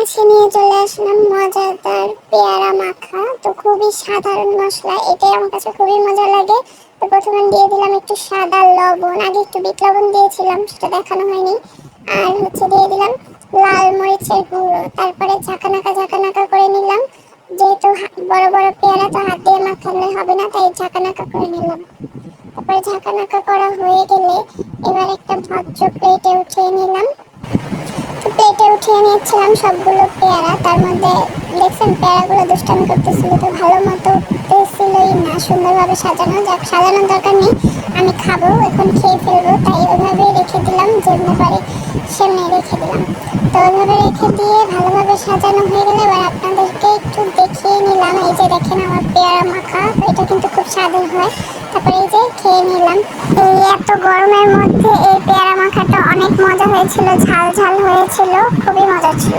আজকে নিয়ে চলে আসলাম মজাদার পেয়ারা মাখা। তো খুবই সাধারণ মশলা, এটাই আমার কাছে খুবই মজা লাগে। তো প্রথমে দিয়ে দিলাম একটু সাদা লবণ, আগে একটু বিট লবণ দিয়েছিলাম, সেটা দেখানো হয়নি। আর দিয়ে দিলাম লাল মরিচের গুঁড়ো। তারপরে ঝাঁকানাকা করে নিলাম, যেহেতু বড় বড় পেয়ারা তো হাত দিয়ে মাখালে হবে না, তাই ঝাঁকানাকা করে নিলাম। তারপরে ঝাঁকানাকা করা হয়ে গেলে এবার একটা ভদ্র প্লেটে উঠিয়ে নিলাম। প্লেটে উঠিয়ে নিচ্ছিলাম সবগুলো পেয়ারা। তার মধ্যে দেখছেন পেয়ারাগুলো দুষ্টামি করতেছিল, তো ভালো মতো উঠতেছিলই না সুন্দরভাবে সাজানো। যাক, সাজানোর দরকার নেই, আমি খাবো, এখন খেয়ে ফেলবো, তাই ওইভাবেই রেখে দিলাম, যেমনি পারি সেমনি রেখে দিলাম। তো ওইভাবে রেখে দিয়ে ভালোভাবে সাজানো হয়ে গেলে এবার আপনাদেরকে একটু দেখিয়ে নিলাম। এই যে দেখেন আমার পেয়ারা মাখা, এটা কিন্তু খুব স্বাদের হয়। তারপরে এই যে খেয়ে নিলাম। এই এত গরমের মধ্যে এই পেয়ারা মাখাটা অনেক মজা হয়েছিল, ঝাল ঝাল হয়েছিল, খুবই মজা ছিল।